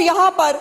یہاں پر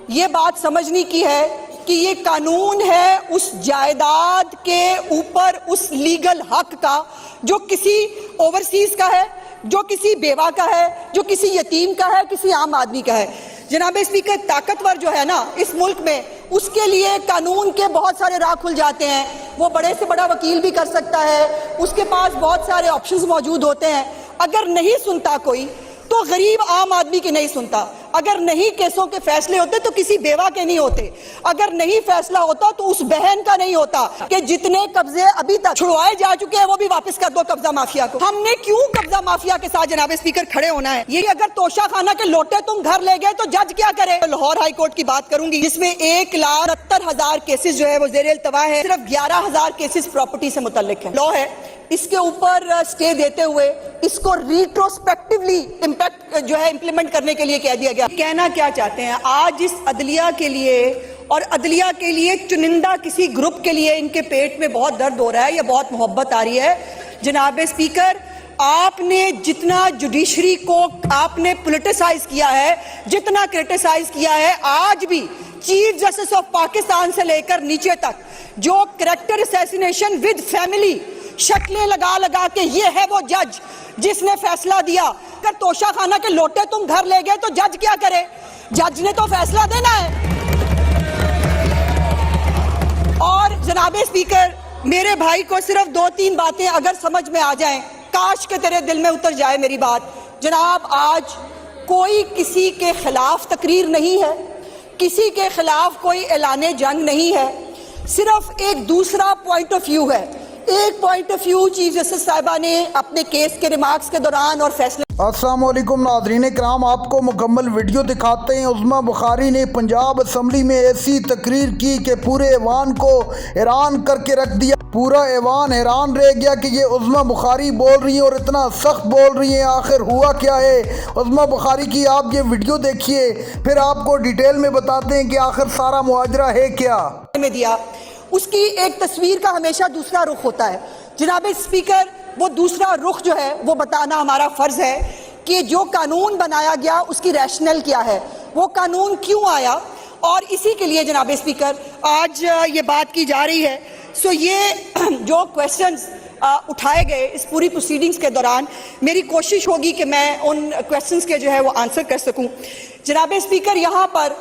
یہ بات سمجھنے کی ہے کہ یہ قانون ہے اس جائیداد کے اوپر اس لیگل حق کا جو کسی اوورسیز کا ہے، جو کسی بیوہ کا ہے، جو کسی یتیم کا ہے، کسی عام آدمی کا ہے۔ جناب اسپیکر، طاقتور جو ہے نا اس ملک میں، اس کے لیے قانون کے بہت سارے راہ کھل جاتے ہیں۔ وہ بڑے سے بڑا وکیل بھی کر سکتا ہے، اس کے پاس بہت سارے آپشنز موجود ہوتے ہیں۔ اگر نہیں سنتا کوئی تو غریب عام آدمی کی نہیں سنتا۔ اگر نہیں کیسوں کے فیصلے ہوتے تو کسی بیوہ کے نہیں ہوتے۔ اگر نہیں فیصلہ ہوتا تو اس بہن کا نہیں ہوتا کہ جتنے قبضے ابھی تک چھڑوائے جا چکے ہیں وہ بھی واپس کر دو قبضہ مافیا کو۔ ہم نے کیوں قبضہ مافیا کے ساتھ جناب اسپیکر کھڑے ہونا ہے؟ یہ اگر توشہ خانہ کے لوٹے تم گھر لے گئے تو جج کیا کرے؟ لاہور ہائی کورٹ کی بات کروں گی جس میں 1,69,000 کیسز جو ہے وہ زیر التوا ہے، صرف 11,000 کیسز پراپرٹی سے متعلق ہیں۔ لا ہے اس کے اوپر سٹے دیتے ہوئے اس کو ریٹروسپیکٹیولی امپیکٹ جو ہے امپلیمنٹ کرنے کے لیے کہہ دیا گیا۔ کہنا کیا چاہتے ہیں آج اس عدلیہ کے لیے اور عدلیہ کے لیے چنندہ کسی گروپ کے لیے ان کے پیٹ میں بہت درد ہو رہا ہے یا بہت محبت آ رہی ہے؟ جناب اسپیکر، آپ نے جتنا جوڈیشری کو آپ نے پولیٹیسائز کیا ہے، جتنا کرٹیسائز کیا ہے، آج بھی چیف جسٹس آف پاکستان سے لے کر نیچے تک جو کریکٹر اسیسینیشن ود فیملی شکلیں لگا لگا کے یہ ہے وہ جج جس نے فیصلہ دیا۔ اگر توشہ خانہ کے لوٹے تم گھر لے گئے تو جج کیا کرے؟ جج نے تو فیصلہ دینا ہے۔ اور جناب اسپیکر، میرے بھائی کو صرف 2-3 باتیں اگر سمجھ میں آ جائیں، کاش کہ تیرے دل میں اتر جائے میری بات۔ جناب، آج کوئی کسی کے خلاف تقریر نہیں ہے، کسی کے خلاف کوئی اعلان جنگ نہیں ہے، صرف ایک دوسرا پوائنٹ آف ویو ہے۔ ایک point of view chief justice صاحبہ نے اپنے کیس کے ریمارکس کے دوران اور فیصلے۔ السلام علیکم ناظرین کرام، آپ کو مکمل ویڈیو دکھاتے ہیں۔ عظمیٰ بخاری نے پنجاب اسمبلی میں ایسی تقریر کی کہ پورے ایوان کو حیران کر کے رکھ دیا۔ پورا ایوان حیران رہ گیا کہ یہ عظمیٰ بخاری بول رہی ہیں اور اتنا سخت بول رہی ہیں، آخر ہوا کیا ہے؟ عظمیٰ بخاری کی آپ یہ ویڈیو دیکھیے، پھر آپ کو ڈیٹیل میں بتاتے ہیں کہ آخر سارا ماجرا ہے کیا۔ میں دیا اس کی ایک تصویر کا ہمیشہ دوسرا رخ ہوتا ہے۔ جناب اسپیکر، وہ دوسرا رخ جو ہے وہ بتانا ہمارا فرض ہے کہ جو قانون بنایا گیا اس کی ریشنل کیا ہے، وہ قانون کیوں آیا، اور اسی کے لیے جناب اسپیکر آج یہ بات کی جا رہی ہے۔ سو یہ جو کویسچنز اٹھائے گئے اس پوری پروسیڈنگز کے دوران، میری کوشش ہوگی کہ میں ان کویسچنز کے جو ہے وہ آنسر کر سکوں۔ جناب اسپیکر، یہاں پر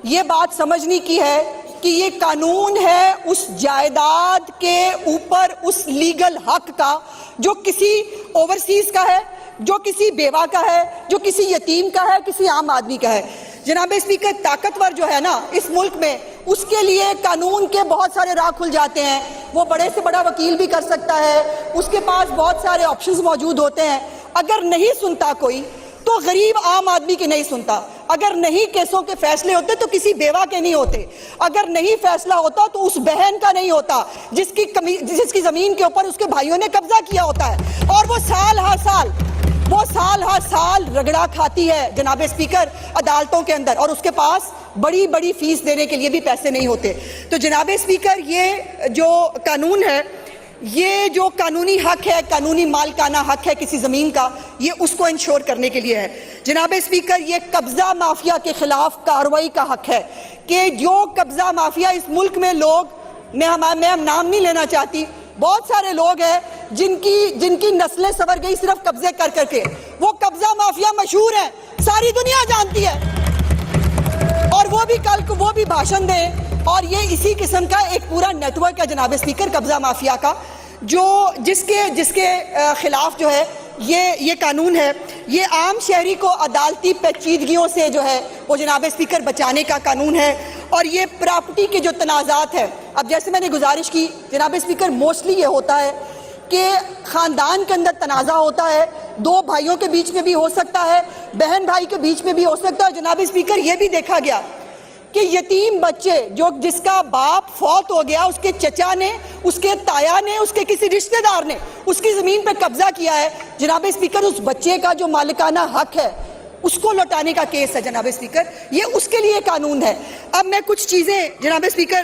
یہ بات سمجھنے کی ہے کہ یہ قانون ہے اس جائیداد کے اوپر اس لیگل حق کا جو کسی اوورسیز کا ہے، جو کسی بیوہ کا ہے، جو کسی یتیم کا ہے، کسی عام آدمی کا ہے۔ جناب اسپیکر، طاقتور جو ہے نا اس ملک میں، اس کے لیے قانون کے بہت سارے راہ کھل جاتے ہیں۔ وہ بڑے سے بڑا وکیل بھی کر سکتا ہے، اس کے پاس بہت سارے آپشنز موجود ہوتے ہیں۔ اگر نہیں سنتا کوئی تو غریب عام آدمی کی نہیں سنتا۔ اگر نہیں کیسوں کے فیصلے ہوتے تو کسی بیوہ کے نہیں ہوتے۔ اگر نہیں فیصلہ ہوتا تو اس بہن کا نہیں ہوتا جس کی زمین کے اوپر اس کے بھائیوں نے قبضہ کیا ہوتا ہے، اور وہ سال ہر سال رگڑا کھاتی ہے جناب اسپیکر عدالتوں کے اندر، اور اس کے پاس بڑی بڑی فیس دینے کے لیے بھی پیسے نہیں ہوتے۔ تو جناب اسپیکر، یہ جو قانون ہے، یہ جو قانونی حق ہے، قانونی مالکانہ حق ہے کسی زمین کا، یہ اس کو انشور کرنے کے لیے ہے۔ جناب اسپیکر، یہ قبضہ مافیا کے خلاف کارروائی کا حق ہے کہ جو قبضہ مافیا اس ملک میں لوگ، میں نام نہیں لینا چاہتی، بہت سارے لوگ ہیں جن کی نسلیں سنور گئی صرف قبضے کر کر کے۔ وہ قبضہ مافیا مشہور ہیں، ساری دنیا جانتی ہے، اور وہ بھی کل کو وہ بھی بھاشن دیں، اور یہ اسی قسم کا ایک پورا نیٹ ورک ہے جناب اسپیکر قبضہ مافیا کا، جس کے خلاف جو ہے یہ قانون ہے۔ یہ عام شہری کو عدالتی پیچیدگیوں سے جو ہے وہ جناب اسپیکر بچانے کا قانون ہے، اور یہ پراپرٹی کے جو تنازعات ہیں، اب جیسے میں نے گزارش کی جناب اسپیکر، موسٹلی یہ ہوتا ہے کہ خاندان کے اندر تنازع ہوتا ہے، 2 بھائیوں کے بیچ میں بھی ہو سکتا ہے، بہن بھائی کے بیچ میں بھی ہو سکتا ہے۔ جناب اسپیکر، یہ بھی دیکھا گیا کہ یتیم بچے جس کا باپ فوت ہو گیا، اس کے چچا نے، اس کے تایا نے، اس کے کسی رشتہ دار نے اس کی زمین پہ قبضہ کیا ہے، جناب اسپیکر اس بچے کا جو مالکانہ حق ہے اس کو لوٹانے کا کیس ہے جناب اسپیکر، یہ اس کے لیے قانون ہے۔ اب میں کچھ چیزیں جناب اسپیکر